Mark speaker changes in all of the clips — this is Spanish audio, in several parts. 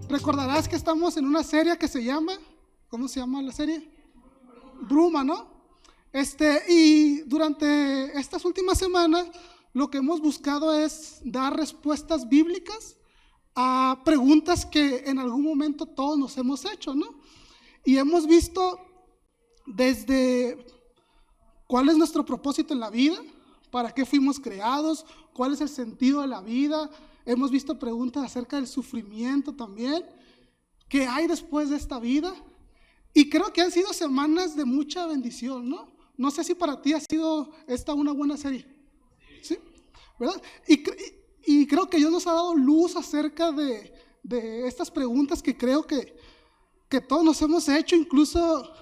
Speaker 1: Recordarás que estamos en una serie que se llama, ¿cómo se llama la serie? Bruma, ¿no? Y durante estas últimas semanas lo que hemos buscado es dar respuestas bíblicas a preguntas que en algún momento todos nos hemos hecho, ¿no? Y hemos visto desde cuál es nuestro propósito en la vida, para qué fuimos creados, cuál es el sentido de la vida. Hemos visto preguntas acerca del sufrimiento también, qué hay después de esta vida. Y creo que han sido semanas de mucha bendición, ¿no? No sé si para ti ha sido esta una buena serie, ¿sí? ¿Verdad? Y creo que Dios nos ha dado luz acerca de estas preguntas que creo que todos nos hemos hecho, incluso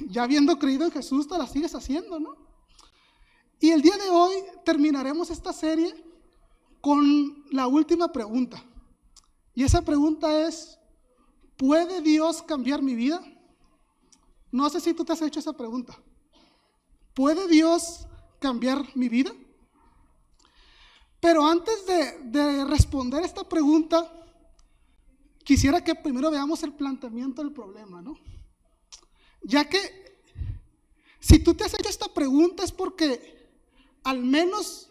Speaker 1: ya habiendo creído en Jesús, te las sigues haciendo, ¿no? Y el día de hoy terminaremos esta serie con la última pregunta. Y esa pregunta es: ¿puede Dios cambiar mi vida? No sé si tú te has hecho esa pregunta. ¿Puede Dios cambiar mi vida? Pero antes de responder esta pregunta, quisiera que primero veamos el planteamiento del problema, ¿no? Ya que si tú te has hecho esta pregunta es porque al menos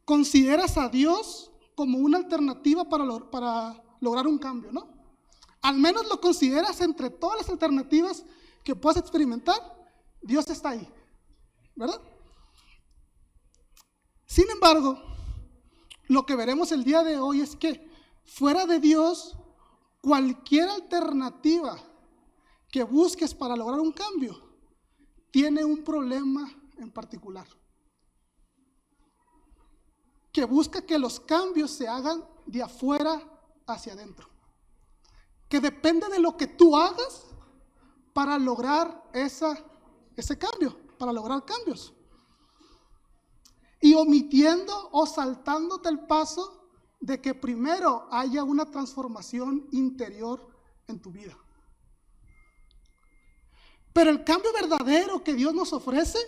Speaker 1: consideras a Dios como una alternativa para lograr un cambio, ¿no? Al menos lo consideras entre todas las alternativas que puedas experimentar, Dios está ahí, ¿verdad? Sin embargo, lo que veremos el día de hoy es que fuera de Dios, cualquier alternativa que busques para lograr un cambio tiene un problema en particular, que busca que los cambios se hagan de afuera hacia adentro, que depende de lo que tú hagas para lograr ese cambio, para lograr cambios, y omitiendo o saltándote el paso de que primero haya una transformación interior en tu vida. Pero el cambio verdadero que Dios nos ofrece,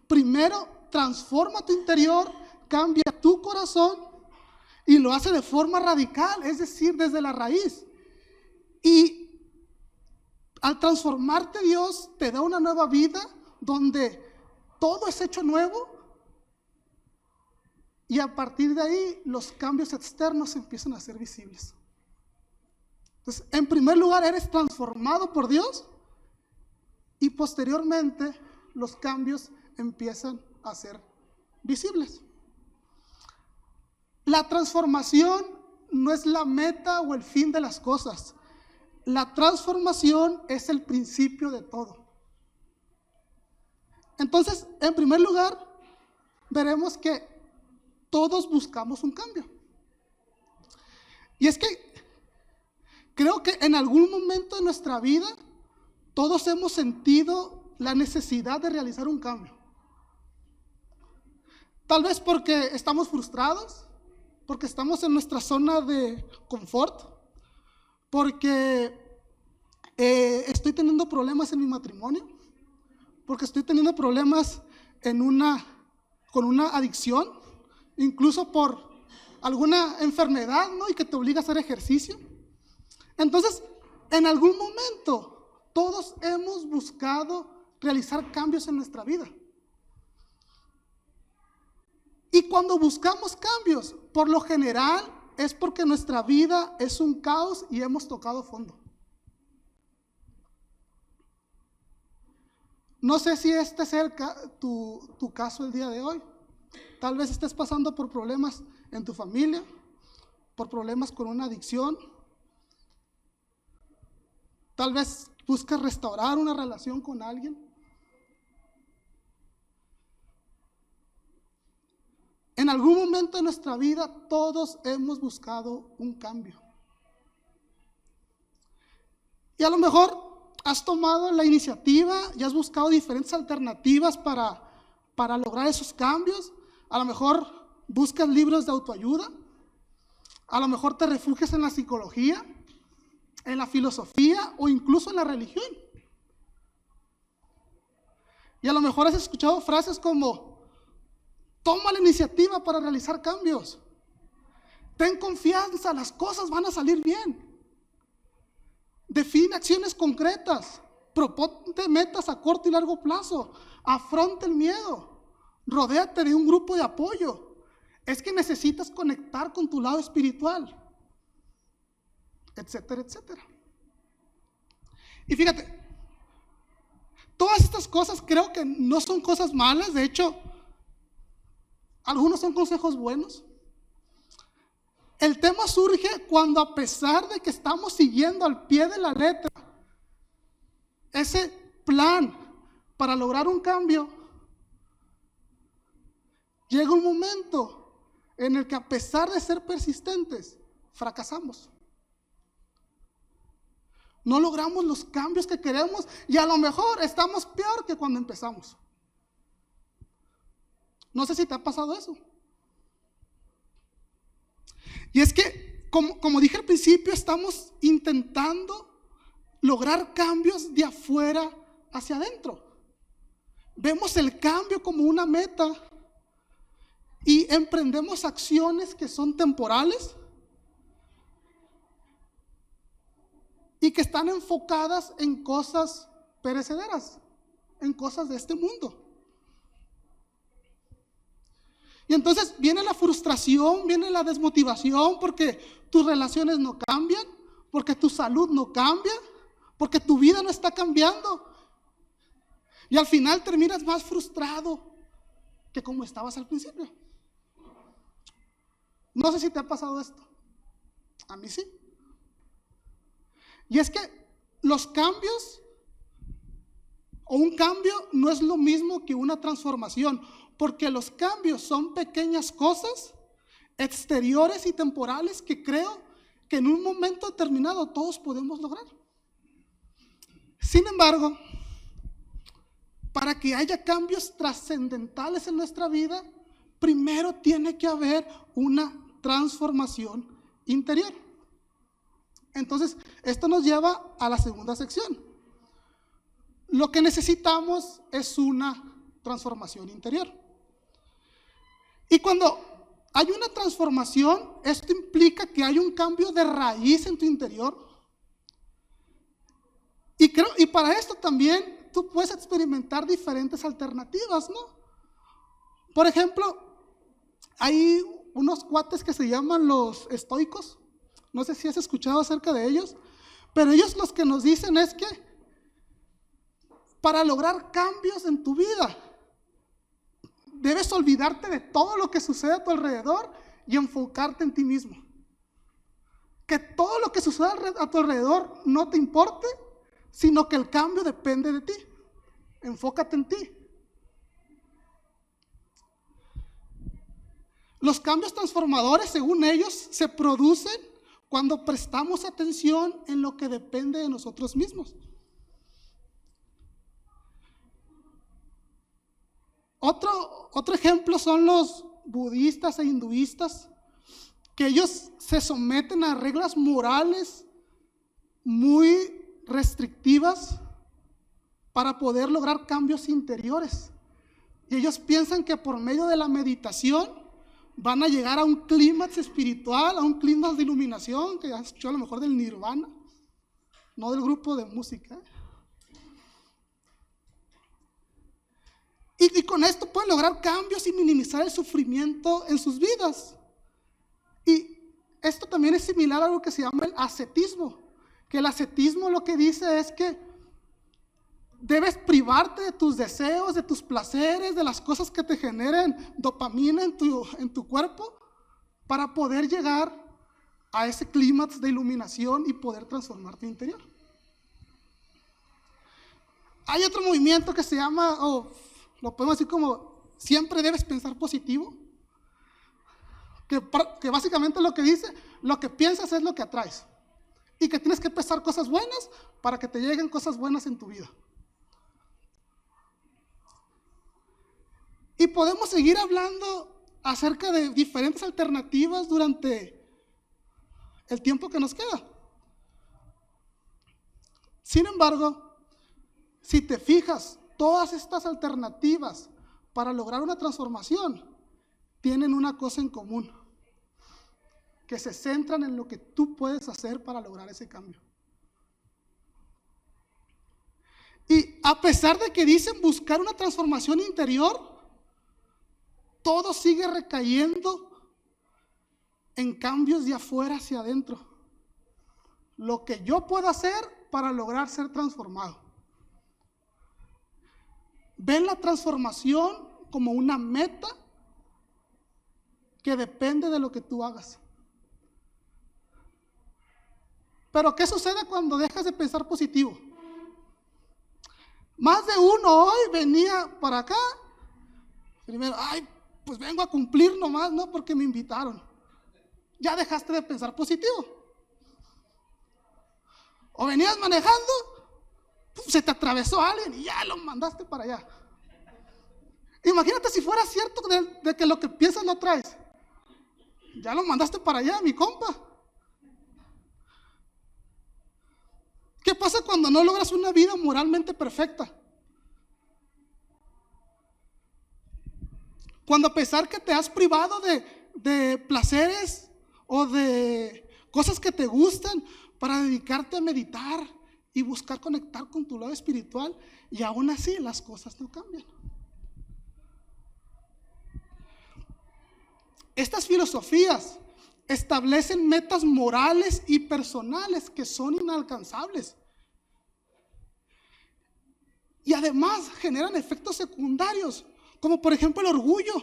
Speaker 1: primero transforma tu interior, cambia tu corazón y lo hace de forma radical, es decir, desde la raíz. Y al transformarte, Dios te da una nueva vida donde todo es hecho nuevo, y a partir de ahí los cambios externos empiezan a ser visibles. Entonces, en primer lugar, eres transformado por Dios y posteriormente los cambios empiezan a ser visibles. La transformación no es la meta o el fin de las cosas. La transformación es el principio de todo. Entonces, en primer lugar, veremos que todos buscamos un cambio. Y es que creo que en algún momento de nuestra vida todos hemos sentido la necesidad de realizar un cambio. Tal vez porque estamos frustrados, porque estamos en nuestra zona de confort, porque estoy teniendo problemas en mi matrimonio, porque estoy teniendo problemas con una adicción, incluso por alguna enfermedad, ¿no? Y que te obliga a hacer ejercicio. Entonces, en algún momento, todos hemos buscado realizar cambios en nuestra vida. Y cuando buscamos cambios, por lo general, es porque nuestra vida es un caos y hemos tocado fondo. No sé si este es tu caso el día de hoy. Tal vez estés pasando por problemas en tu familia, por problemas con una adicción. Tal vez buscas restaurar una relación con alguien. En algún momento de nuestra vida todos hemos buscado un cambio. Y a lo mejor has tomado la iniciativa y has buscado diferentes alternativas para lograr esos cambios. A lo mejor buscas libros de autoayuda, a lo mejor te refugias en la psicología, en la filosofía o incluso en la religión. Y a lo mejor has escuchado frases como: toma la iniciativa para realizar cambios. Ten confianza, las cosas van a salir bien. Define acciones concretas. Proponte metas a corto y largo plazo. Afronta el miedo. Rodéate de un grupo de apoyo. Es que necesitas conectar con tu lado espiritual, etcétera, etcétera. Y fíjate, todas estas cosas creo que no son cosas malas. De hecho, algunos son consejos buenos. El tema surge cuando, a pesar de que estamos siguiendo al pie de la letra ese plan para lograr un cambio, llega un momento en el que, a pesar de ser persistentes, fracasamos. No logramos los cambios que queremos y a lo mejor estamos peor que cuando empezamos. No sé si te ha pasado eso. Y es que, como dije al principio, estamos intentando lograr cambios de afuera hacia adentro. Vemos el cambio como una meta y emprendemos acciones que son temporales y que están enfocadas en cosas perecederas, en cosas de este mundo. Y entonces viene la frustración, viene la desmotivación, porque tus relaciones no cambian, porque tu salud no cambia, porque tu vida no está cambiando. Y al final terminas más frustrado que como estabas al principio. No sé si te ha pasado esto. A mí sí. Y es que los cambios, o un cambio, no es lo mismo que una transformación, porque los cambios son pequeñas cosas exteriores y temporales que creo que en un momento determinado todos podemos lograr. Sin embargo, para que haya cambios trascendentales en nuestra vida, primero tiene que haber una transformación interior. Entonces, esto nos lleva a la segunda sección. Lo que necesitamos es una transformación interior. Y cuando hay una transformación, esto implica que hay un cambio de raíz en tu interior. Y para esto también tú puedes experimentar diferentes alternativas, ¿no? Por ejemplo, hay unos cuates que se llaman los estoicos. No sé si has escuchado acerca de ellos, pero ellos los que nos dicen es que para lograr cambios en tu vida, debes olvidarte de todo lo que sucede a tu alrededor y enfocarte en ti mismo. Que todo lo que sucede a tu alrededor no te importe, sino que el cambio depende de ti. Enfócate en ti. Los cambios transformadores, según ellos, se producen cuando prestamos atención en lo que depende de nosotros mismos. Otro ejemplo son los budistas e hinduistas, que ellos se someten a reglas morales muy restrictivas para poder lograr cambios interiores. Y ellos piensan que por medio de la meditación van a llegar a un clímax espiritual, a un clímax de iluminación, que has escuchado a lo mejor del Nirvana, no del grupo de música. Y con esto pueden lograr cambios y minimizar el sufrimiento en sus vidas. Y esto también es similar a algo que se llama el ascetismo, que el ascetismo lo que dice es que debes privarte de tus deseos, de tus placeres, de las cosas que te generen dopamina en tu cuerpo, para poder llegar a ese clímax de iluminación y poder transformar tu interior. Hay otro movimiento que se llama, lo podemos decir como, siempre debes pensar positivo, que básicamente lo que dice, lo que piensas es lo que atraes, y que tienes que pensar cosas buenas para que te lleguen cosas buenas en tu vida. Y podemos seguir hablando acerca de diferentes alternativas durante el tiempo que nos queda. Sin embargo, si te fijas, todas estas alternativas para lograr una transformación tienen una cosa en común, que se centran en lo que tú puedes hacer para lograr ese cambio. Y a pesar de que dicen buscar una transformación interior, todo sigue recayendo en cambios de afuera hacia adentro. Lo que yo puedo hacer para lograr ser transformado. Ven la transformación como una meta que depende de lo que tú hagas. Pero ¿qué sucede cuando dejas de pensar positivo? Más de uno hoy venía para acá. Primero, pues vengo a cumplir nomás, ¿no? Porque me invitaron. Ya dejaste de pensar positivo. O venías manejando, se te atravesó alguien y ya lo mandaste para allá. Imagínate si fuera cierto de que lo que piensas lo traes. Ya lo mandaste para allá, mi compa. ¿Qué pasa cuando no logras una vida moralmente perfecta? Cuando a pesar que te has privado de placeres o de cosas que te gustan para dedicarte a meditar y buscar conectar con tu lado espiritual, y aún así las cosas no cambian. Estas filosofías establecen metas morales y personales que son inalcanzables. Y además generan efectos secundarios, como por ejemplo el orgullo,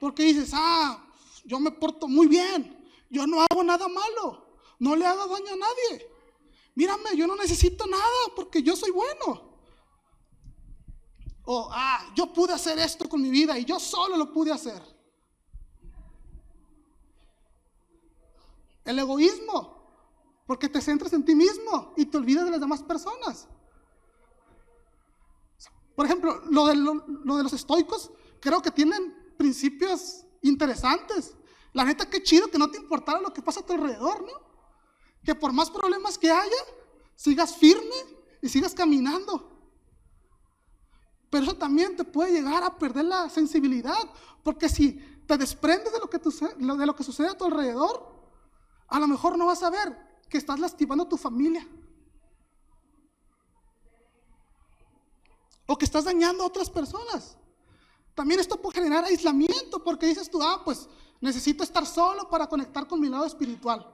Speaker 1: porque dices, yo me porto muy bien, yo no hago nada malo, no le hago daño a nadie. Mírame, yo no necesito nada porque yo soy bueno. O, yo pude hacer esto con mi vida y yo solo lo pude hacer. El egoísmo, porque te centras en ti mismo y te olvidas de las demás personas. Por ejemplo, lo de los estoicos, creo que tienen principios interesantes. La neta, qué chido que no te importara lo que pasa a tu alrededor, ¿no? Que por más problemas que haya, sigas firme y sigas caminando. Pero eso también te puede llegar a perder la sensibilidad, porque si te desprendes de lo que sucede a tu alrededor, a lo mejor no vas a ver que estás lastimando a tu familia. O que estás dañando a otras personas. También esto puede generar aislamiento, porque dices tú, pues necesito estar solo para conectar con mi lado espiritual,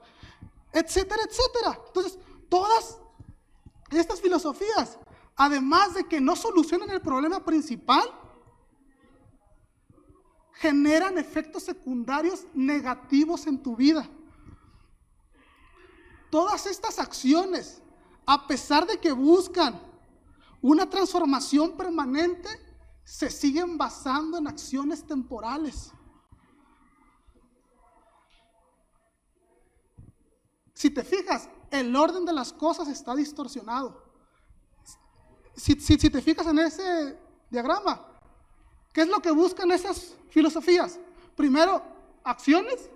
Speaker 1: etcétera, etcétera. Entonces, todas estas filosofías, además de que no solucionan el problema principal, generan efectos secundarios negativos en tu vida. Todas estas acciones, a pesar de que buscan una transformación permanente, se siguen basando en acciones temporales. Si te fijas, el orden de las cosas está distorsionado. Si te fijas en ese diagrama, ¿qué es lo que buscan esas filosofías? Primero, acciones,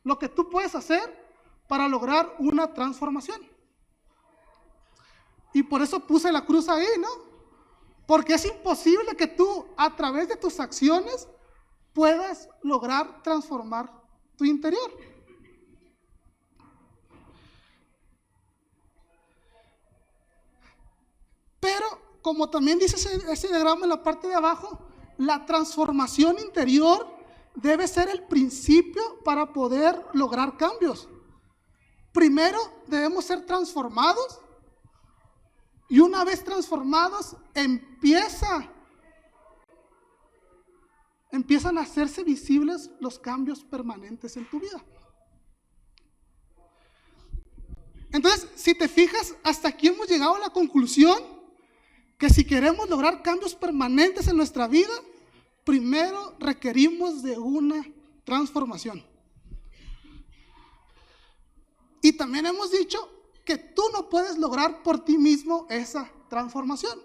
Speaker 1: lo que tú puedes hacer para lograr una transformación. Y por eso puse la cruz ahí, ¿no? Porque es imposible que tú, a través de tus acciones, puedas lograr transformar tu interior. Pero, como también dice ese diagrama en la parte de abajo, la transformación interior debe ser el principio para poder lograr cambios. Primero debemos ser transformados, y una vez transformados empiezan a hacerse visibles los cambios permanentes en tu vida. Entonces, si te fijas, hasta aquí hemos llegado a la conclusión que si queremos lograr cambios permanentes en nuestra vida, primero requerimos de una transformación. Y también hemos dicho que tú no puedes lograr por ti mismo esa transformación.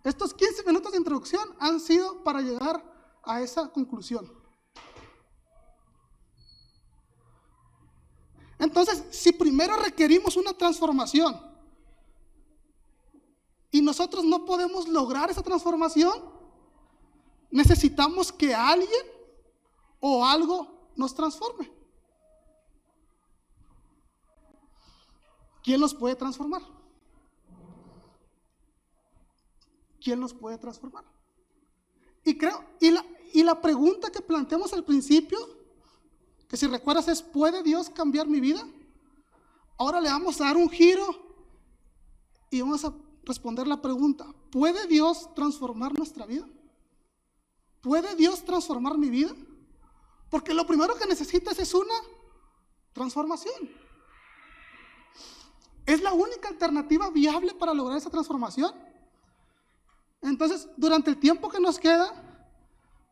Speaker 1: Estos 15 minutos de introducción han sido para llegar a esa conclusión. Entonces, si primero requerimos una transformación y nosotros no podemos lograr esa transformación, necesitamos que alguien o algo nos transforme. ¿quién los puede transformar? ¿Quién los puede transformar? Y la pregunta que planteamos al principio, que si recuerdas es, ¿puede Dios cambiar mi vida? Ahora le vamos a dar un giro y vamos a responder la pregunta, ¿puede Dios transformar nuestra vida? ¿Puede Dios transformar mi vida? Porque lo primero que necesitas es una transformación. Es la única alternativa viable para lograr esa transformación. Entonces, durante el tiempo que nos queda,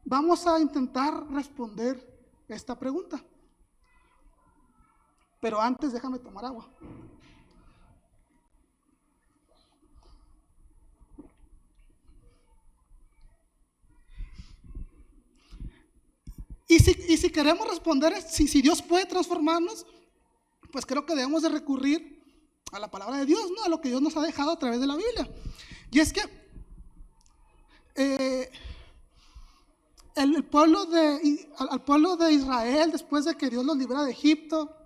Speaker 1: vamos a intentar responder esta pregunta. Pero antes déjame tomar agua. Y si queremos responder, si Dios puede transformarnos, pues creo que debemos de recurrir a la palabra de Dios, ¿no? A lo que Dios nos ha dejado a través de la Biblia. Y es que al pueblo de Israel, después de que Dios los libera de Egipto,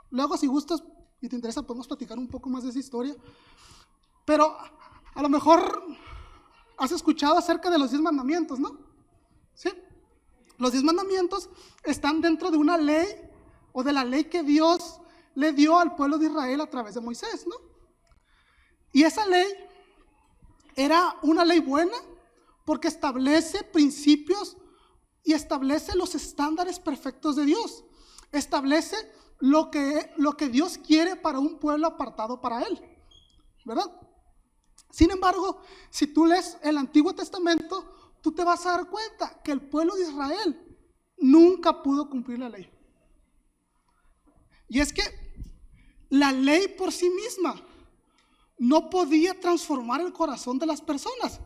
Speaker 1: luego si gustas y te interesa podemos platicar un poco más de esa historia, pero a lo mejor has escuchado acerca de los 10 mandamientos, ¿no? ¿Sí? Los 10 mandamientos están dentro de una ley o de la ley que Dios le dio al pueblo de Israel a través de Moisés, ¿no? Y esa ley era una ley buena porque establece principios y establece los estándares perfectos de Dios. Establece lo que Dios quiere para un pueblo apartado para Él, ¿verdad? Sin embargo, si tú lees el Antiguo Testamento, tú te vas a dar cuenta que el pueblo de Israel nunca pudo cumplir la ley. Y es que la ley por sí misma no podía transformar el corazón de las personas.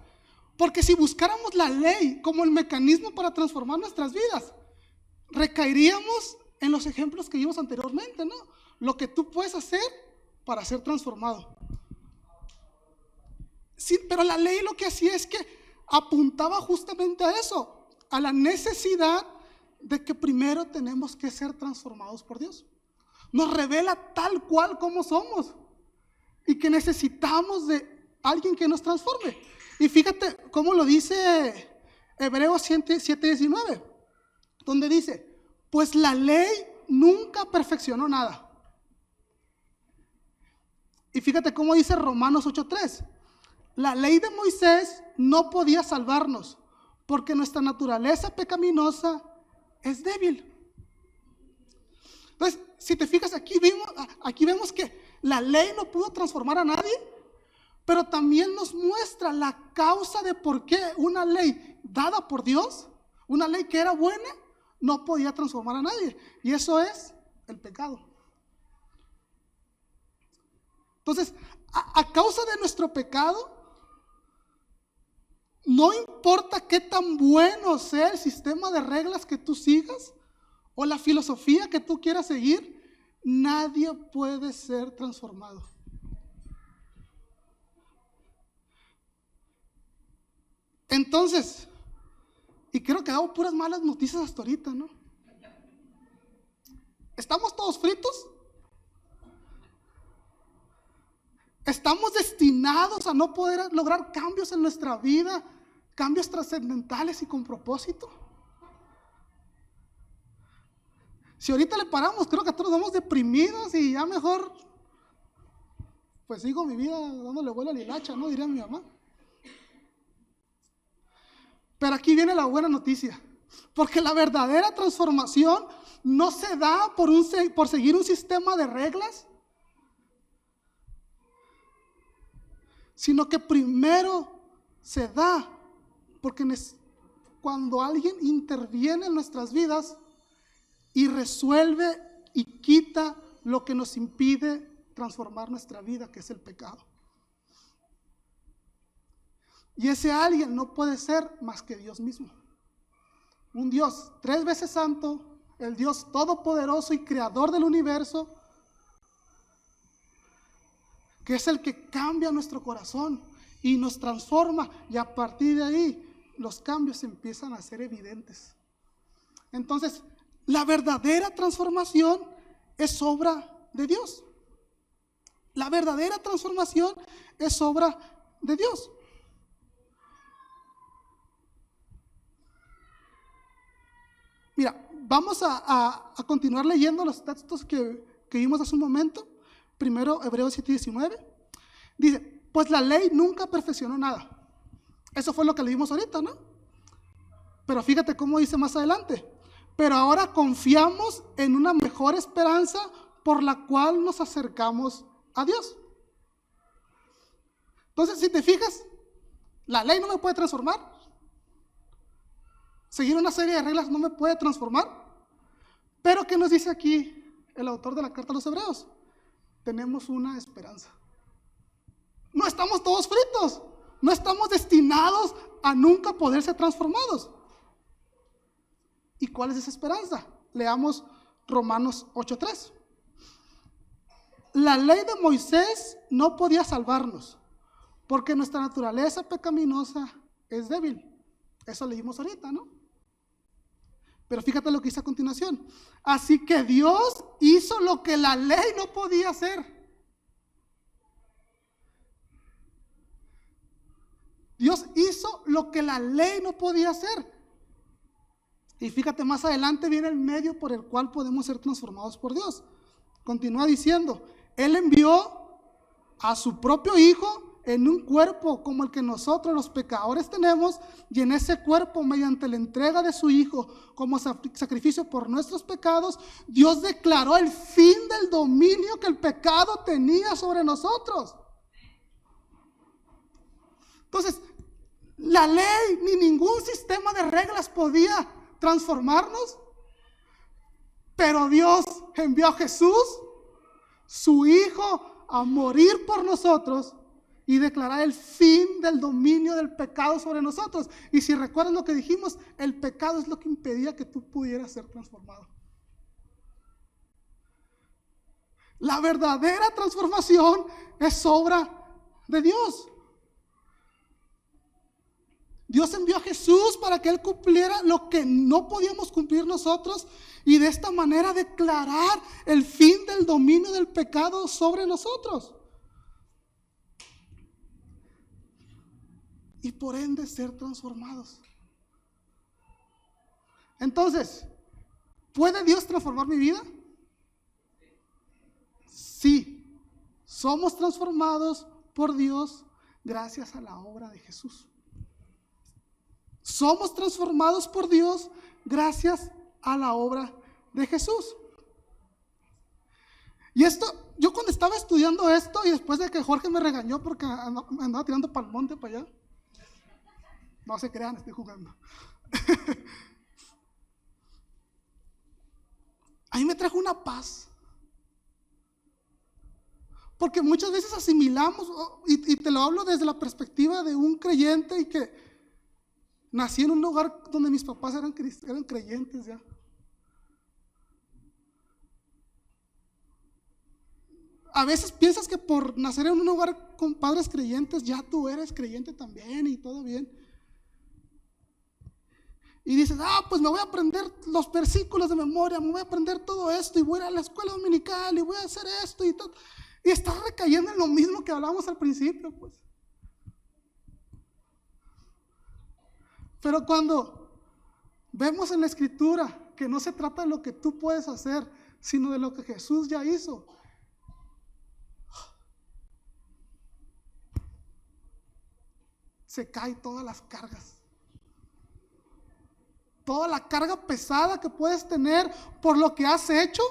Speaker 1: Porque si buscáramos la ley como el mecanismo para transformar nuestras vidas, recaeríamos en los ejemplos que vimos anteriormente, ¿no? Lo que tú puedes hacer para ser transformado. Sí, pero la ley lo que hacía es que apuntaba justamente a eso, a la necesidad de que primero tenemos que ser transformados por Dios. Nos revela tal cual como somos y que necesitamos de alguien que nos transforme. Y fíjate cómo lo dice Hebreos 7:19, donde dice, pues la ley nunca perfeccionó nada. Y fíjate cómo dice Romanos 8:3, la ley de Moisés no podía salvarnos porque nuestra naturaleza pecaminosa es débil. Entonces, si te fijas, aquí vemos que la ley no pudo transformar a nadie, pero también nos muestra la causa de por qué una ley dada por Dios, una ley que era buena, no podía transformar a nadie. Y eso es el pecado. Entonces, a causa de nuestro pecado, no importa qué tan bueno sea el sistema de reglas que tú sigas o la filosofía que tú quieras seguir, nadie puede ser transformado. Entonces, y creo que he dado puras malas noticias hasta ahorita, ¿no? ¿Estamos todos fritos? ¿Estamos destinados a no poder lograr cambios en nuestra vida, cambios trascendentales y con propósito? Si ahorita le paramos, creo que todos nos vamos deprimidos y ya mejor, pues sigo mi vida dándole vuelo a la hilacha, ¿no? Diría mi mamá. Pero aquí viene la buena noticia, porque la verdadera transformación no se da por seguir un sistema de reglas, sino que primero se da porque cuando alguien interviene en nuestras vidas y resuelve y quita lo que nos impide transformar nuestra vida, que es el pecado. Y ese alguien no puede ser más que Dios mismo. Un Dios 3 veces santo, el Dios todopoderoso y creador del universo, que es el que cambia nuestro corazón y nos transforma, y a partir de ahí los cambios empiezan a ser evidentes. Entonces, la verdadera transformación es obra de Dios. La verdadera transformación es obra de Dios. Mira, vamos a continuar leyendo los textos que vimos hace un momento. Primero, Hebreos 7:19. Dice, pues la ley nunca perfeccionó nada. Eso fue lo que leímos ahorita, ¿no? Pero fíjate cómo dice más adelante. Pero ahora confiamos en una mejor esperanza por la cual nos acercamos a Dios. Entonces, si te fijas, la ley no me puede transformar. Seguir una serie de reglas no me puede transformar. Pero ¿qué nos dice aquí el autor de la carta a los Hebreos? Tenemos una esperanza. No estamos todos fritos. No estamos destinados a nunca poder ser transformados. ¿Y cuál es esa esperanza? Leamos Romanos 8:3. La ley de Moisés no podía salvarnos, porque nuestra naturaleza pecaminosa es débil. Eso leímos ahorita, ¿no? Pero fíjate lo que dice a continuación. Así que Dios hizo lo que la ley no podía hacer. Dios hizo lo que la ley no podía hacer. Y fíjate, más adelante viene el medio por el cual podemos ser transformados por Dios. Continúa diciendo, Él envió a su propio Hijo en un cuerpo como el que nosotros los pecadores tenemos, y en ese cuerpo, mediante la entrega de su Hijo como sacrificio por nuestros pecados, Dios declaró el fin del dominio que el pecado tenía sobre nosotros. Entonces, la ley ni ningún sistema de reglas podía transformarnos, pero Dios envió a Jesús, su Hijo, a morir por nosotros y declarar el fin del dominio del pecado sobre nosotros. Y si recuerdan lo que dijimos, el pecado es lo que impedía que tú pudieras ser transformado. La verdadera transformación es obra de Dios. Dios envió a Jesús para que Él cumpliera lo que no podíamos cumplir nosotros y de esta manera declarar el fin del dominio del pecado sobre nosotros. Y por ende ser transformados. Entonces, ¿puede Dios transformar mi vida? Sí, somos transformados por Dios gracias a la obra de Jesús. Somos transformados por Dios gracias a la obra de Jesús. Y esto, yo cuando estaba estudiando esto y después de que Jorge me regañó porque andaba tirando para el monte para allá. No se crean, estoy jugando. A mí me trajo una paz. Porque muchas veces asimilamos, y te lo hablo desde la perspectiva de un creyente y que nací en un lugar donde mis papás eran creyentes ya. A veces piensas que por nacer en un lugar con padres creyentes ya tú eres creyente también y todo bien. Y dices, pues me voy a aprender los versículos de memoria, me voy a aprender todo esto y voy a ir a la escuela dominical y voy a hacer esto y todo. Y estás recayendo en lo mismo que hablábamos al principio, pues. Pero cuando vemos en la Escritura que no se trata de lo que tú puedes hacer, sino de lo que Jesús ya hizo, se caen todas las cargas. Toda la carga pesada que puedes tener por lo que has hecho,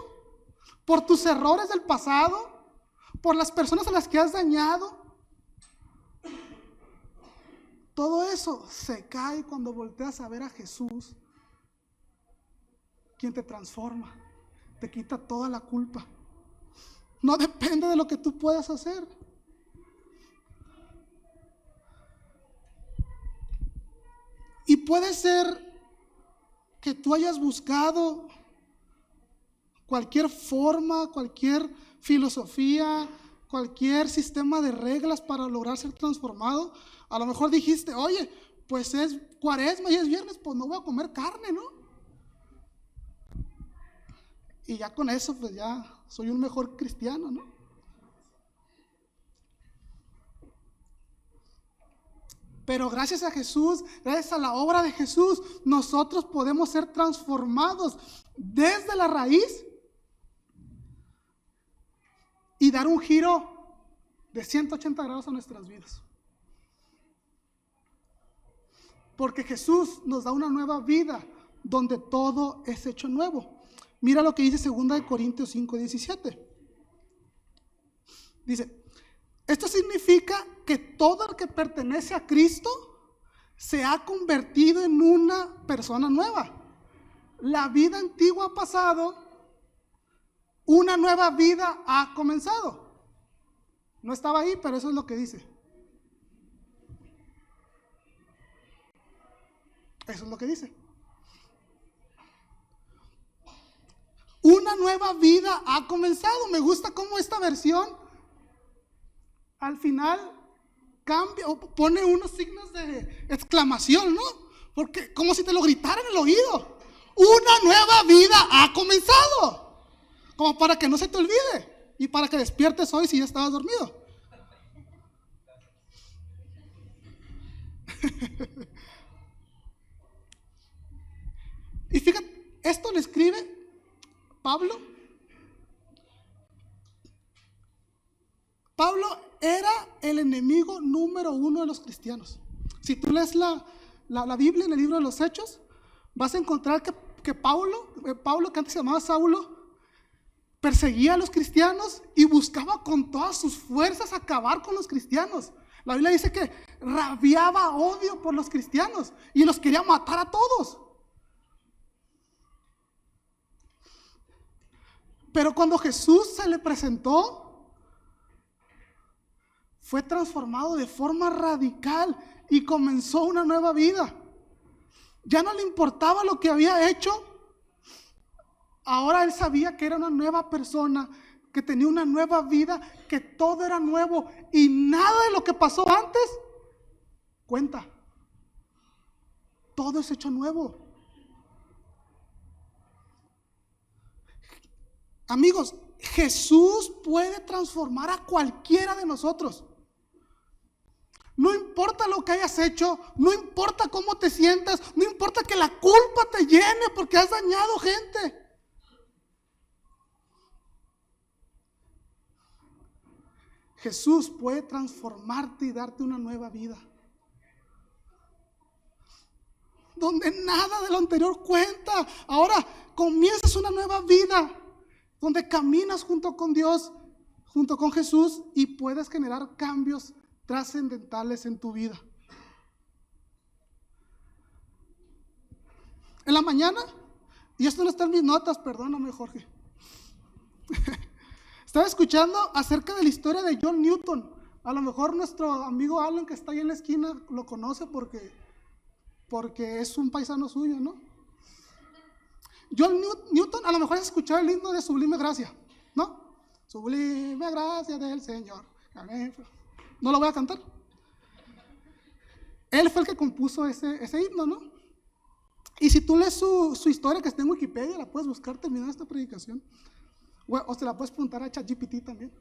Speaker 1: por tus errores del pasado, por las personas a las que has dañado. Todo eso se cae cuando volteas a ver a Jesús, quien te transforma, te quita toda la culpa. No depende de lo que tú puedas hacer. Y puede ser que tú hayas buscado cualquier forma, cualquier filosofía, cualquier sistema de reglas para lograr ser transformado. A lo mejor dijiste, oye, pues es Cuaresma y es viernes, pues no voy a comer carne, ¿no? Y ya con eso, pues ya soy un mejor cristiano, ¿no? Pero gracias a Jesús, gracias a la obra de Jesús, nosotros podemos ser transformados desde la raíz y dar un giro de 180 grados a nuestras vidas. Porque Jesús nos da una nueva vida donde todo es hecho nuevo. Mira lo que dice 2 Corintios 5:17. Dice, esto significa que todo el que pertenece a Cristo se ha convertido en una persona nueva. La vida antigua ha pasado, una nueva vida ha comenzado. No estaba ahí, pero eso es lo que dice. Eso es lo que dice. Una nueva vida ha comenzado. Me gusta cómo esta versión al final cambia o pone unos signos de exclamación, ¿no? Porque como si te lo gritara en el oído. Una nueva vida ha comenzado. Como para que no se te olvide y para que despiertes hoy si ya estabas dormido. Y fíjate, esto le escribe Pablo. Pablo era el enemigo número 1 de los cristianos. Si tú lees la Biblia en el libro de los Hechos, vas a encontrar que Pablo, que antes se llamaba Saulo, perseguía a los cristianos y buscaba con todas sus fuerzas acabar con los cristianos. La Biblia dice que rabiaba odio por los cristianos y los quería matar a todos. Pero cuando Jesús se le presentó, fue transformado de forma radical y comenzó una nueva vida. Ya no le importaba lo que había hecho. Ahora él sabía que era una nueva persona, que tenía una nueva vida, que todo era nuevo y nada de lo que pasó antes cuenta. Todo es hecho nuevo. Amigos, Jesús puede transformar a cualquiera de nosotros. No importa lo que hayas hecho, no importa cómo te sientas, no importa que la culpa te llene porque has dañado gente. Jesús puede transformarte y darte una nueva vida. Donde nada de lo anterior cuenta. Ahora comienzas una nueva vida. Donde caminas junto con Dios, junto con Jesús y puedes generar cambios trascendentales en tu vida. En la mañana, y esto no está en mis notas, perdóname Jorge, estaba escuchando acerca de la historia de John Newton. A lo mejor nuestro amigo Alan, que está ahí en la esquina, lo conoce porque es un paisano suyo, ¿no? John Newton, a lo mejor has escuchado el himno de Sublime Gracia, ¿no? Sublime gracia del Señor. No lo voy a cantar. Él fue el que compuso ese himno, ¿no? Y si tú lees su historia que está en Wikipedia, la puedes buscar terminando esta predicación. O se la puedes preguntar a ChatGPT también.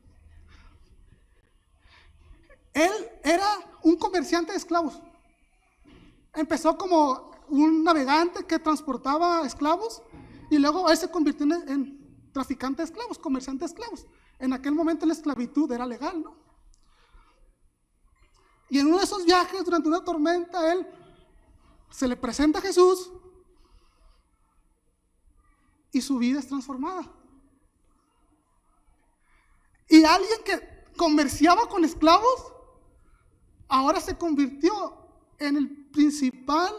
Speaker 1: Él era un comerciante de esclavos. Empezó como un navegante que transportaba esclavos y luego él se convirtió en traficante de esclavos, comerciante de esclavos. En aquel momento la esclavitud era legal, ¿no? Y en uno de esos viajes, durante una tormenta, él se le presenta a Jesús y su vida es transformada. Y alguien que comerciaba con esclavos ahora se convirtió en el principal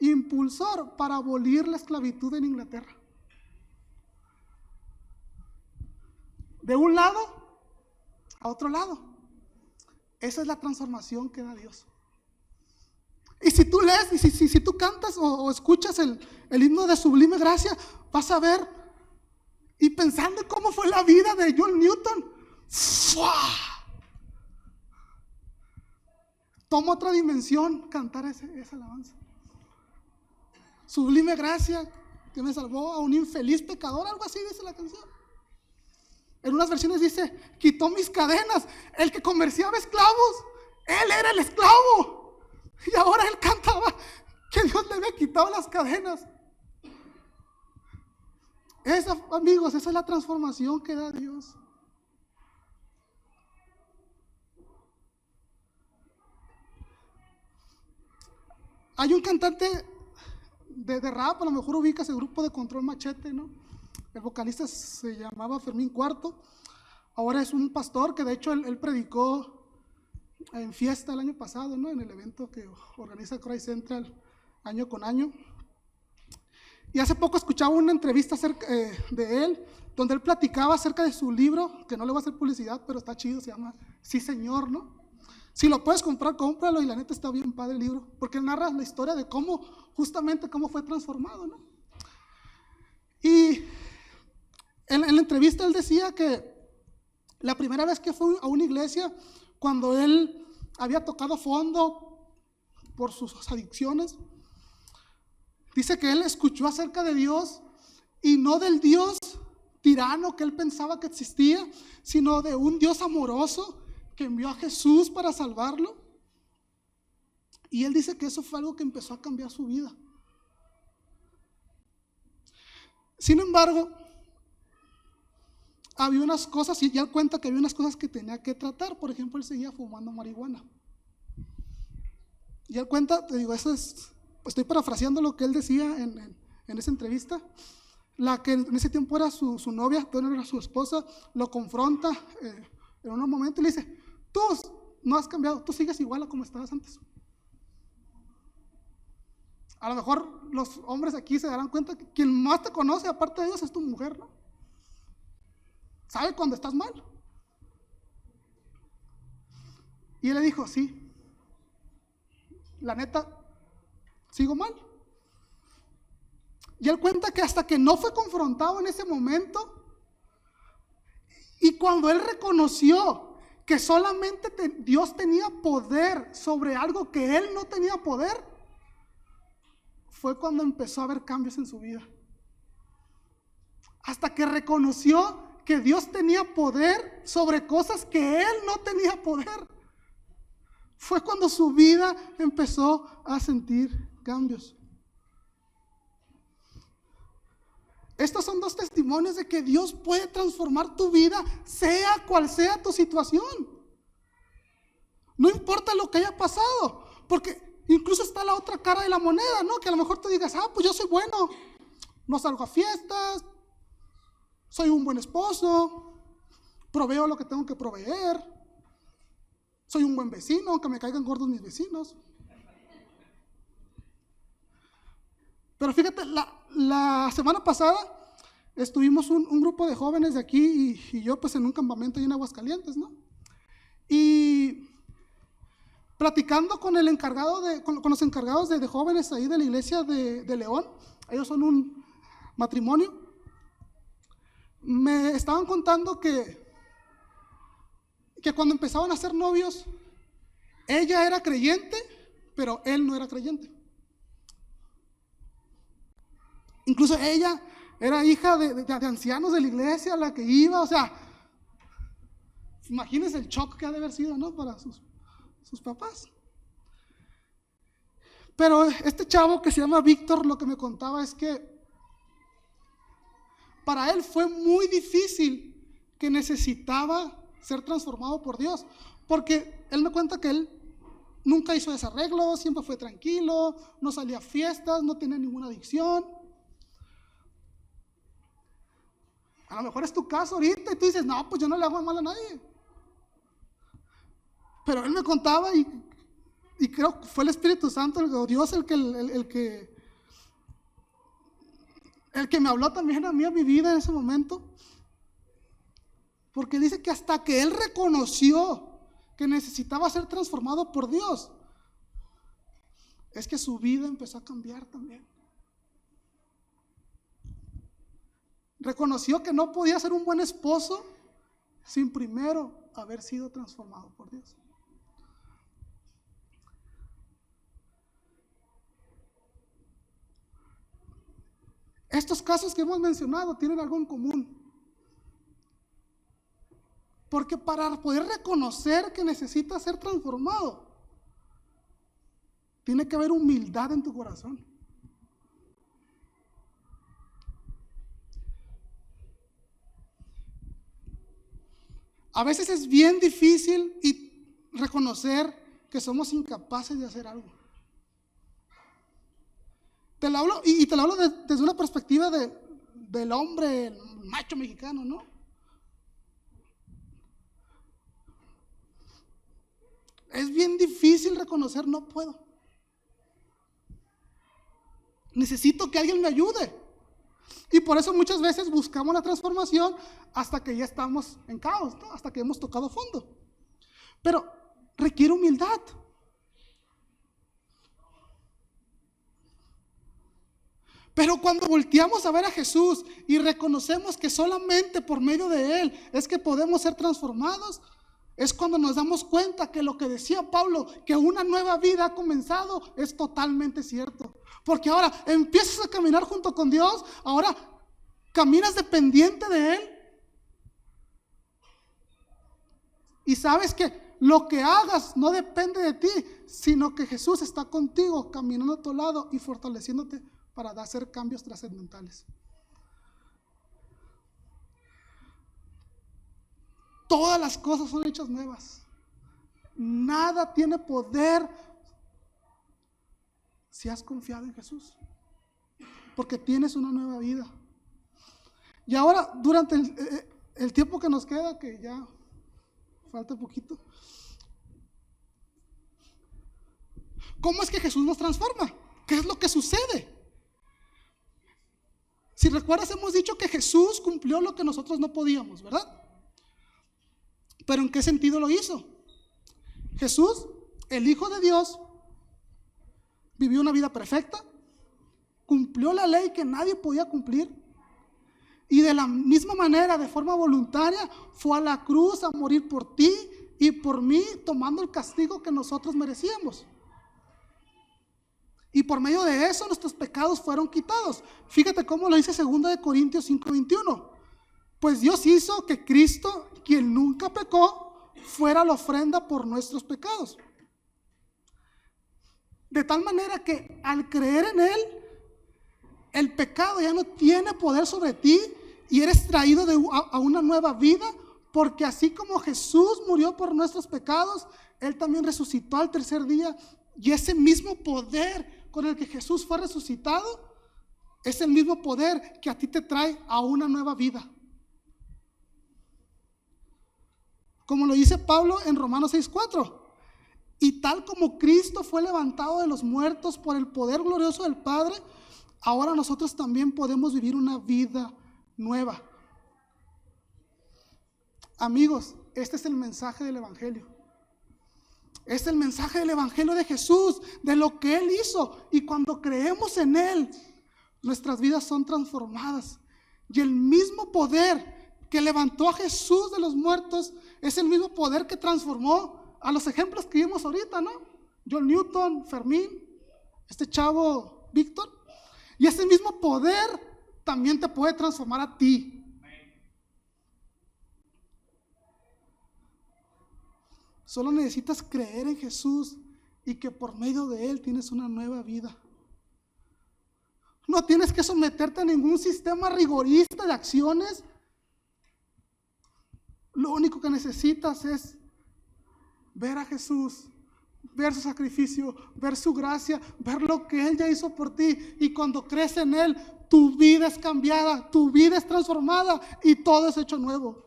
Speaker 1: impulsor para abolir la esclavitud en Inglaterra. De un lado a otro lado. Esa es la transformación que da Dios. Y si tú lees, y si tú cantas o escuchas el himno de Sublime Gracia, vas a ver, y pensando en cómo fue la vida de John Newton, ¡fua! Toma otra dimensión cantar esa alabanza. Sublime gracia que me salvó a un infeliz pecador, algo así dice la canción. En unas versiones dice, quitó mis cadenas. El que comerciaba esclavos, él era el esclavo. Y ahora él cantaba que Dios le había quitado las cadenas. Amigos, esa es la transformación que da Dios. Hay un cantante de rap, a lo mejor ubicas el grupo de Control Machete, ¿no? El vocalista se llamaba Fermín Cuarto. Ahora es un pastor que de hecho él predicó en fiesta el año pasado, ¿no? En el evento que organiza Christ Central año con año. Y hace poco escuchaba una entrevista de él, donde él platicaba acerca de su libro, que no le voy a hacer publicidad, pero está chido, se llama Sí Señor, ¿no? Si lo puedes comprar, cómpralo, y la neta está bien padre el libro, porque él narra la historia de justamente cómo fue transformado, ¿no? Y en la entrevista él decía que la primera vez que fue a una iglesia, cuando él había tocado fondo por sus adicciones, dice que él escuchó acerca de Dios, y no del Dios tirano que él pensaba que existía, sino de un Dios amoroso que envió a Jesús para salvarlo. Y él dice que eso fue algo que empezó a cambiar su vida. Sin embargo, había unas cosas, y él cuenta que había unas cosas que tenía que tratar. Por ejemplo, él seguía fumando marihuana. Y él cuenta, te digo, estoy parafraseando lo que él decía en esa entrevista. La que en ese tiempo era su novia, todavía no era su esposa, lo confronta en un momento y le dice: tú no has cambiado, tú sigues igual a como estabas antes. A lo mejor los hombres aquí se darán cuenta que quien más te conoce aparte de Dios es tu mujer, ¿no? Sabe cuando estás mal. Y él le dijo: sí, la neta, sigo mal. Y él cuenta que hasta que no fue confrontado en ese momento, y cuando él reconoció que solamente Dios tenía poder sobre algo que él no tenía poder, fue cuando empezó a haber cambios en su vida. Hasta que reconoció que Dios tenía poder sobre cosas que él no tenía poder, fue cuando su vida empezó a sentir cambios. Estos son dos testimonios de que Dios puede transformar tu vida, sea cual sea tu situación. No importa lo que haya pasado, porque incluso está la otra cara de la moneda, ¿no? Que a lo mejor tú digas: pues yo soy bueno, no salgo a fiestas, soy un buen esposo, proveo lo que tengo que proveer, soy un buen vecino, aunque me caigan gordos mis vecinos. Pero fíjate, la semana pasada estuvimos un grupo de jóvenes de aquí y yo pues en un campamento ahí en Aguascalientes, ¿no? Y platicando con con los encargados de jóvenes ahí de la iglesia de León, ellos son un matrimonio, me estaban contando que cuando empezaban a ser novios, ella era creyente, pero él no era creyente. Incluso ella era hija de ancianos de la iglesia a la que iba. O sea, imagínense el shock que ha de haber sido, ¿no? Para sus papás. Pero este chavo que se llama Víctor, lo que me contaba es que para él fue muy difícil, que necesitaba ser transformado por Dios, porque él me cuenta que él nunca hizo desarreglos, siempre fue tranquilo, no salía a fiestas, no tenía ninguna adicción. A lo mejor es tu caso ahorita y tú dices: no, pues yo no le hago mal a nadie. Pero él me contaba y creo que fue el Espíritu Santo, o Dios, el que me habló también a mí, a mi vida en ese momento. Porque dice que hasta que él reconoció que necesitaba ser transformado por Dios, es que su vida empezó a cambiar también. Reconoció que no podía ser un buen esposo sin primero haber sido transformado por Dios. Estos casos que hemos mencionado tienen algo en común. Porque para poder reconocer que necesita ser transformado, Tiene que haber humildad en tu corazón. A veces es bien difícil reconocer que somos incapaces de hacer algo. Te lo hablo, y te lo hablo desde una perspectiva del hombre, el macho mexicano, ¿no? Es bien difícil reconocer, no puedo. Necesito que alguien me ayude. Y por eso muchas veces buscamos la transformación hasta que ya estamos en caos, ¿no? Hasta que hemos tocado fondo. Pero requiere humildad. Pero cuando volteamos a ver a Jesús y reconocemos que solamente por medio de Él es que podemos ser transformados, es cuando nos damos cuenta que lo que decía Pablo, que una nueva vida ha comenzado, es totalmente cierto. Porque ahora empiezas a caminar junto con Dios, ahora caminas dependiente de Él. Y sabes que lo que hagas no depende de ti, sino que Jesús está contigo, caminando a tu lado y fortaleciéndote para hacer cambios trascendentales. Todas las cosas son hechas nuevas. Nada tiene poder si has confiado en Jesús, porque tienes una nueva vida. Y ahora, durante el tiempo que nos queda, que ya falta poquito, ¿cómo es que Jesús nos transforma? ¿Qué es lo que sucede? Si recuerdas, hemos dicho que Jesús cumplió lo que nosotros no podíamos, ¿verdad? ¿Pero en qué sentido lo hizo? Jesús, el Hijo de Dios, vivió una vida perfecta, cumplió la ley que nadie podía cumplir, y de la misma manera, de forma voluntaria, fue a la cruz a morir por ti y por mí, tomando el castigo que nosotros merecíamos. Y por medio de eso nuestros pecados fueron quitados. Fíjate cómo lo dice 2 Corintios 5:21. Pues Dios hizo que Cristo, quien nunca pecó, fuera la ofrenda por nuestros pecados. De tal manera que al creer en Él, el pecado ya no tiene poder sobre ti y eres traído a una nueva vida, porque así como Jesús murió por nuestros pecados, Él también resucitó al tercer día, y ese mismo poder con el que Jesús fue resucitado es el mismo poder que a ti te trae a una nueva vida. Como lo dice Pablo en Romanos 6:4. Y tal como Cristo fue levantado de los muertos por el poder glorioso del Padre, ahora nosotros también podemos vivir una vida nueva. Amigos, este es el mensaje del Evangelio. Es el mensaje del Evangelio de Jesús, de lo que Él hizo. Y cuando creemos en Él, nuestras vidas son transformadas. Y el mismo poder que levantó a Jesús de los muertos es el mismo poder que transformó a los ejemplos que vimos ahorita, ¿no? John Newton, Fermín, este chavo Víctor. Y ese mismo poder también te puede transformar a ti. Solo necesitas creer en Jesús y que por medio de Él tienes una nueva vida. No tienes que someterte a ningún sistema rigorista de acciones. Lo único que necesitas es ver a Jesús, ver su sacrificio, ver su gracia, ver lo que Él ya hizo por ti. Y cuando crees en Él, tu vida es cambiada, tu vida es transformada y todo es hecho nuevo.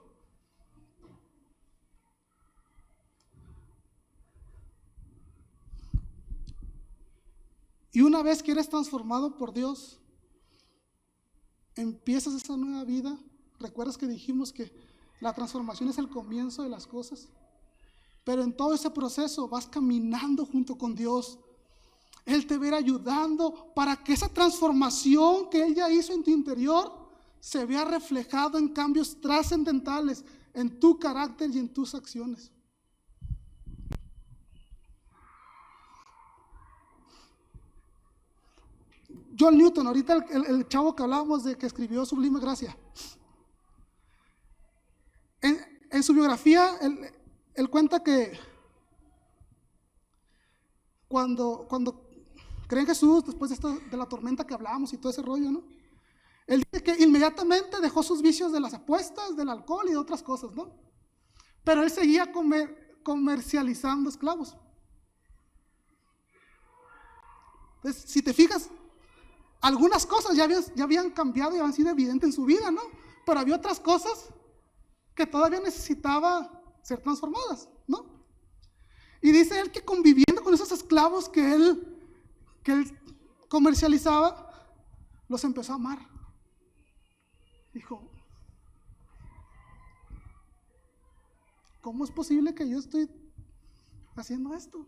Speaker 1: Y una vez que eres transformado por Dios, empiezas esa nueva vida. ¿Recuerdas que dijimos que la transformación es el comienzo de las cosas? Pero en todo ese proceso vas caminando junto con Dios. Él te va a ir ayudando para que esa transformación que Él ya hizo en tu interior se vea reflejado en cambios trascendentales en tu carácter y en tus acciones. John Newton, ahorita el chavo que hablábamos de que escribió Sublime Gracia, en su biografía él cuenta que cuando cree en Jesús después de la tormenta que hablábamos y todo ese rollo, ¿no? Él dice que inmediatamente dejó sus vicios de las apuestas, del alcohol y de otras cosas, ¿no? Pero él seguía comercializando esclavos. Entonces, si te fijas, algunas cosas ya habían cambiado y habían sido evidentes en su vida, ¿no? Pero había otras cosas que todavía necesitaba ser transformadas, ¿no? Y dice él que conviviendo con esos esclavos que él comercializaba, los empezó a amar. Dijo, ¿cómo es posible que yo estoy haciendo esto?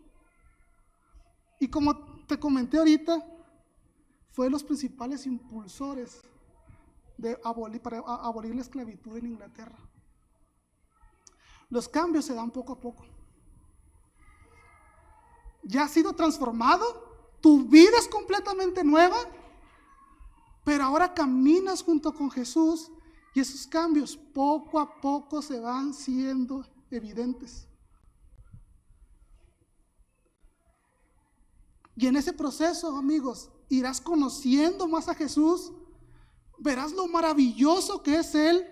Speaker 1: Y como te comenté ahorita, fue de los principales impulsores para abolir la esclavitud en Inglaterra. Los cambios se dan poco a poco. Ya has sido transformado, tu vida es completamente nueva, pero ahora caminas junto con Jesús y esos cambios poco a poco se van siendo evidentes. Y en ese proceso, amigos, irás conociendo más a Jesús, verás lo maravilloso que es Él.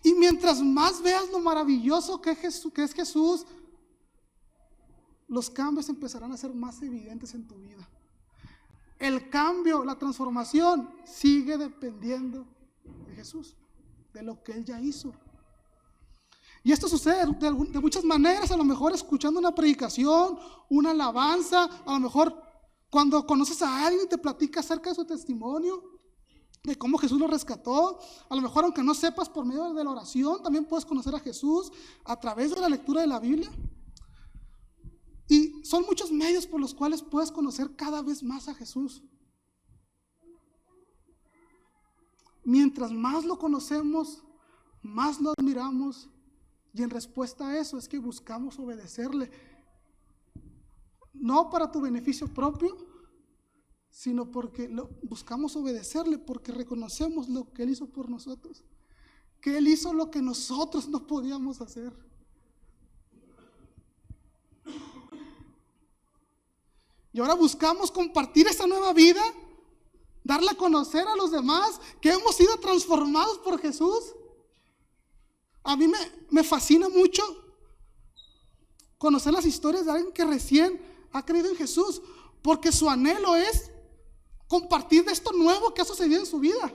Speaker 1: Y mientras más veas lo maravilloso que es Jesús, los cambios empezarán a ser más evidentes en tu vida. El cambio, la transformación, sigue dependiendo de Jesús, de lo que Él ya hizo. Y esto sucede de muchas maneras, a lo mejor escuchando una predicación, una alabanza, a lo mejor cuando conoces a alguien y te platica acerca de su testimonio, de cómo Jesús lo rescató. A lo mejor aunque no sepas, por medio de la oración también puedes conocer a Jesús a través de la lectura de la Biblia. Y son muchos medios por los cuales puedes conocer cada vez más a Jesús. Mientras más lo conocemos, más lo admiramos, y en respuesta a eso es que buscamos obedecerle, no para tu beneficio propio, sino porque buscamos obedecerle, porque reconocemos lo que Él hizo por nosotros, que Él hizo lo que nosotros no podíamos hacer. Y ahora buscamos compartir esa nueva vida, darle a conocer a los demás que hemos sido transformados por Jesús. A mí me fascina mucho conocer las historias de alguien que recién ha creído en Jesús, porque su anhelo es compartir de esto nuevo que ha sucedido en su vida.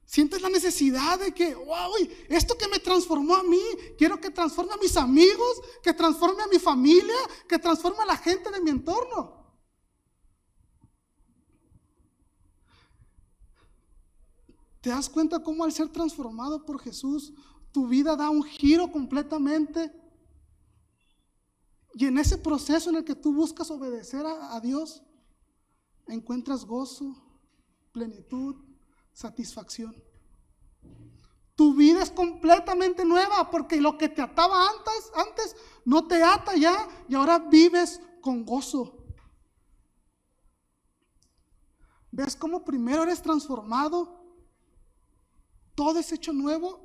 Speaker 1: Sientes la necesidad de que, wow, esto que me transformó a mí, quiero que transforme a mis amigos, que transforme a mi familia, que transforme a la gente de mi entorno. ¿Te das cuenta cómo al ser transformado por Jesús, tu vida da un giro completamente? Y en ese proceso en el que tú buscas obedecer a Dios, encuentras gozo, plenitud, satisfacción. Tu vida es completamente nueva, porque lo que te ataba antes no te ata ya, y ahora vives con gozo. ¿Ves cómo primero eres transformado? Todo es hecho nuevo,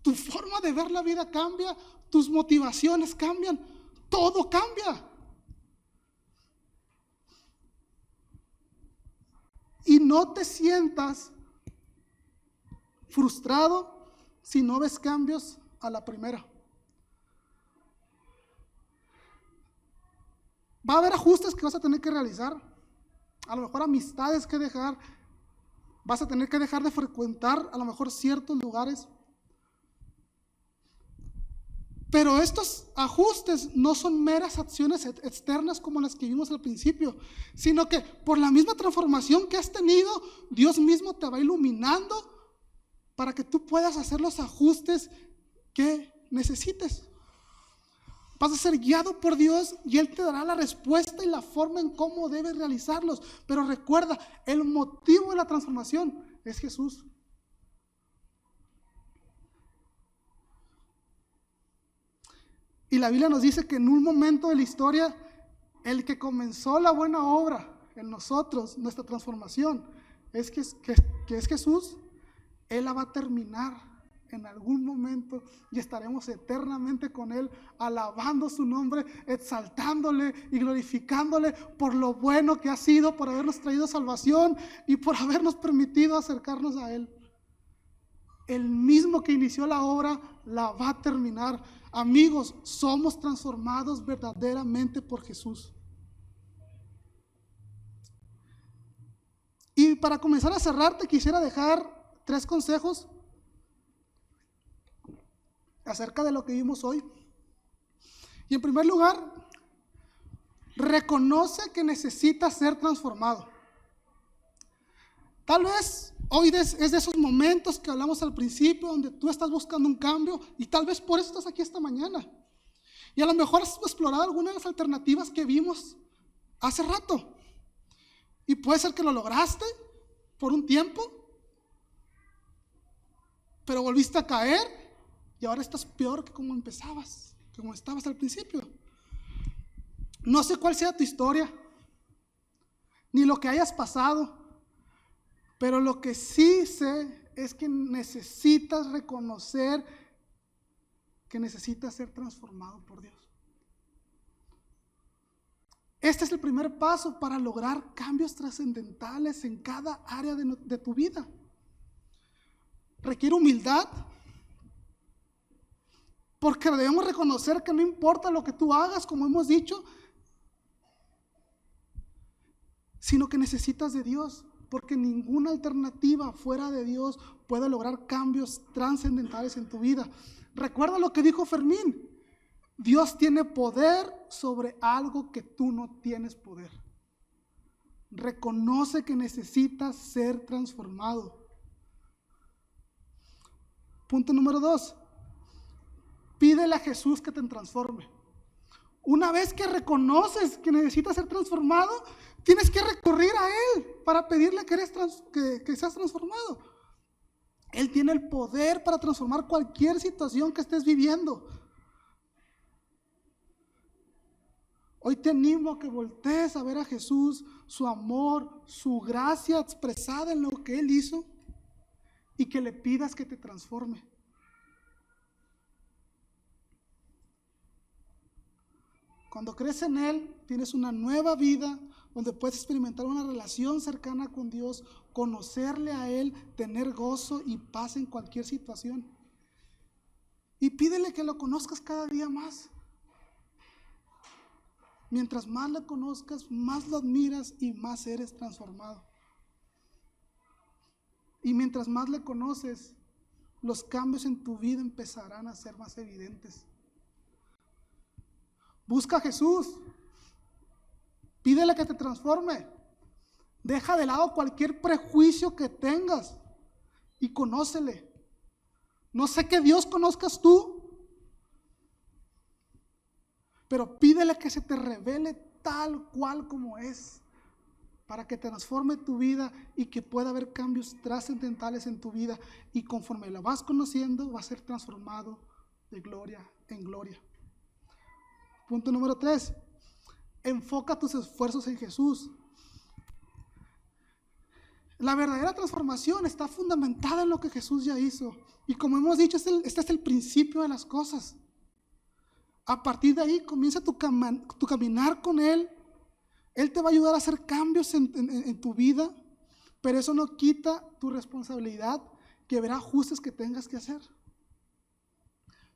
Speaker 1: tu forma de ver la vida cambia, tus motivaciones cambian, todo cambia. Y no te sientas frustrado si no ves cambios a la primera. Va a haber ajustes que vas a tener que realizar, a lo mejor amistades que dejar, vas a tener que dejar de frecuentar a lo mejor ciertos lugares. Pero estos ajustes no son meras acciones externas como las que vimos al principio, sino que por la misma transformación que has tenido, Dios mismo te va iluminando para que tú puedas hacer los ajustes que necesites. Vas a ser guiado por Dios y Él te dará la respuesta y la forma en cómo debes realizarlos. Pero recuerda, el motivo de la transformación es Jesús. Y la Biblia nos dice que en un momento de la historia, el que comenzó la buena obra en nosotros, nuestra transformación, que es Jesús, Él la va a terminar en algún momento y estaremos eternamente con Él, alabando su nombre, exaltándole y glorificándole por lo bueno que ha sido, por habernos traído salvación y por habernos permitido acercarnos a Él. El mismo que inició la obra la va a terminar. Amigos, somos transformados verdaderamente por Jesús. Y para comenzar a cerrar, te quisiera dejar 3 consejos acerca de lo que vimos hoy. Y en primer lugar, reconoce que necesitas ser transformado. Tal vez hoy es de esos momentos que hablamos al principio, donde tú estás buscando un cambio, y tal vez por eso estás aquí esta mañana. Y a lo mejor has explorado algunas de las alternativas que vimos hace rato. Y puede ser que lo lograste por un tiempo, pero volviste a caer y ahora estás peor que como empezabas, que como estabas al principio. No sé cuál sea tu historia, ni lo que hayas pasado, pero lo que sí sé es que necesitas reconocer que necesitas ser transformado por Dios. Este es el primer paso para lograr cambios trascendentales en cada área de tu vida. Requiere humildad, porque debemos reconocer que no importa lo que tú hagas, como hemos dicho, sino que necesitas de Dios, porque ninguna alternativa fuera de Dios puede lograr cambios trascendentales en tu vida. Recuerda lo que dijo Fermín: Dios tiene poder sobre algo que tú no tienes poder. Reconoce que necesitas ser transformado. Punto número 2. Pídele a Jesús que te transforme. Una vez que reconoces que necesitas ser transformado, tienes que recurrir a Él para pedirle que seas transformado. Él tiene el poder para transformar cualquier situación que estés viviendo. Hoy te animo a que voltees a ver a Jesús, su amor, su gracia expresada en lo que Él hizo, y que le pidas que te transforme. Cuando crees en Él, tienes una nueva vida donde puedes experimentar una relación cercana con Dios, conocerle a Él, tener gozo y paz en cualquier situación. Y pídele que lo conozcas cada día más. Mientras más lo conozcas, más lo admiras y más eres transformado. Y mientras más le conoces, los cambios en tu vida empezarán a ser más evidentes. Busca a Jesús. Pídele que te transforme. Deja de lado cualquier prejuicio que tengas y conócele. No sé qué Dios conozcas tú, pero pídele que se te revele tal cual como es, para que transforme tu vida y que pueda haber cambios trascendentales en tu vida. Y conforme la vas conociendo, va a ser transformado de gloria en gloria. Punto número 3. Enfoca tus esfuerzos en Jesús. La verdadera transformación está fundamentada en lo que Jesús ya hizo. Y como hemos dicho, este es el principio de las cosas. A partir de ahí comienza tu caminar con Él. Él te va a ayudar a hacer cambios en tu vida, pero eso no quita tu responsabilidad, que habrá ajustes que tengas que hacer.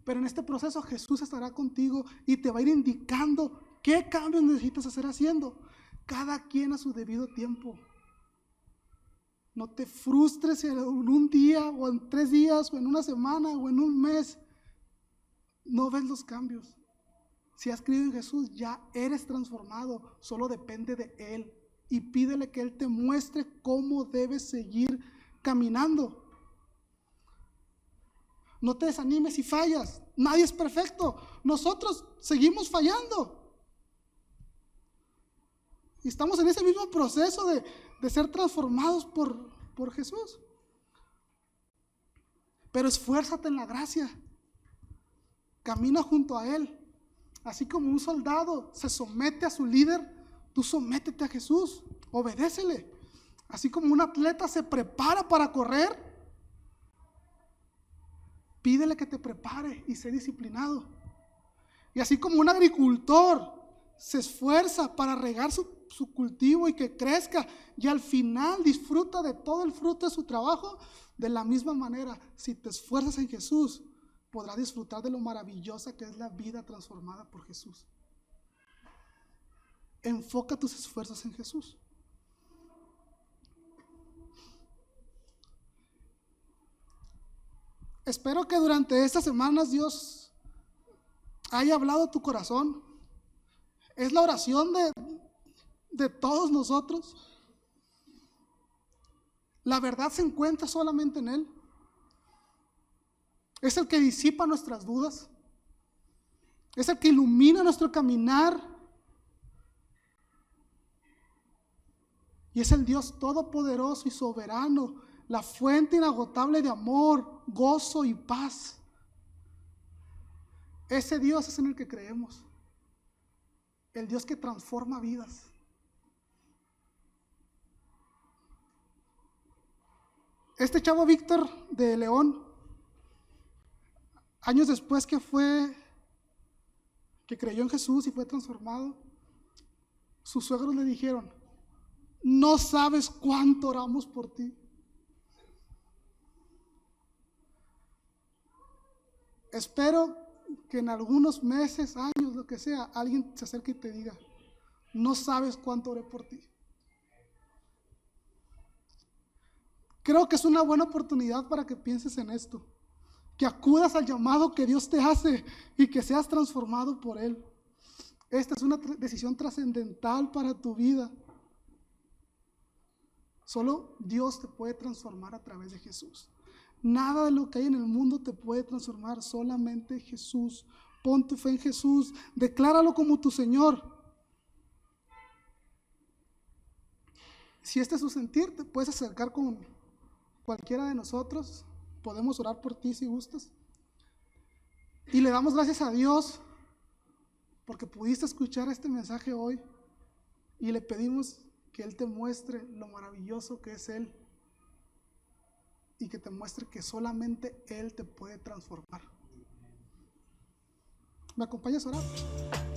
Speaker 1: Pero en este proceso Jesús estará contigo y te va a ir indicando qué cambios necesitas hacer haciendo, cada quien a su debido tiempo. No te frustres si en un día o en 3 días o en una semana o en un mes no ves los cambios. Si has creído en Jesús, ya eres transformado, solo depende de Él. Y pídele que Él te muestre cómo debes seguir caminando. No te desanimes si fallas, nadie es perfecto, nosotros seguimos fallando. Y estamos en ese mismo proceso de ser transformados por Jesús. Pero esfuérzate en la gracia, camina junto a Él. Así como un soldado se somete a su líder, tú sométete a Jesús, obedécele. Así como un atleta se prepara para correr, Pídele que te prepare y sé disciplinado. Y así como un agricultor se esfuerza para regar su cultivo y que crezca y al final disfruta de todo el fruto de su trabajo, de la misma manera, si te esfuerzas en Jesús, podrás disfrutar de lo maravillosa que es la vida transformada por Jesús. Enfoca tus esfuerzos en Jesús. Espero que durante estas semanas Dios haya hablado a tu corazón. Es la oración de todos nosotros. La verdad se encuentra solamente en Él. Es el que disipa nuestras dudas. Es el que ilumina nuestro caminar. Y es el Dios todopoderoso y soberano, la fuente inagotable de amor, gozo y paz. Ese Dios es en el que creemos. El Dios que transforma vidas. Este chavo Víctor de León, años después que creyó en Jesús y fue transformado, sus suegros le dijeron: no sabes cuánto oramos por ti. Espero que en algunos meses, años, lo que sea, alguien se acerque y te diga: no sabes cuánto oré por ti. Creo que es una buena oportunidad para que pienses en esto, que acudas al llamado que Dios te hace y que seas transformado por Él. Esta es una decisión trascendental para tu vida. Solo Dios te puede transformar a través de Jesús. Nada de lo que hay en el mundo te puede transformar, solamente Jesús. Pon tu fe en Jesús, decláralo como tu Señor. Si este es su sentir, te puedes acercar con cualquiera de nosotros. Podemos orar por ti si gustas. Y le damos gracias a Dios porque pudiste escuchar este mensaje hoy. Y le pedimos que Él te muestre lo maravilloso que es Él. Y que te muestre que solamente Él te puede transformar. ¿Me acompañas a orar?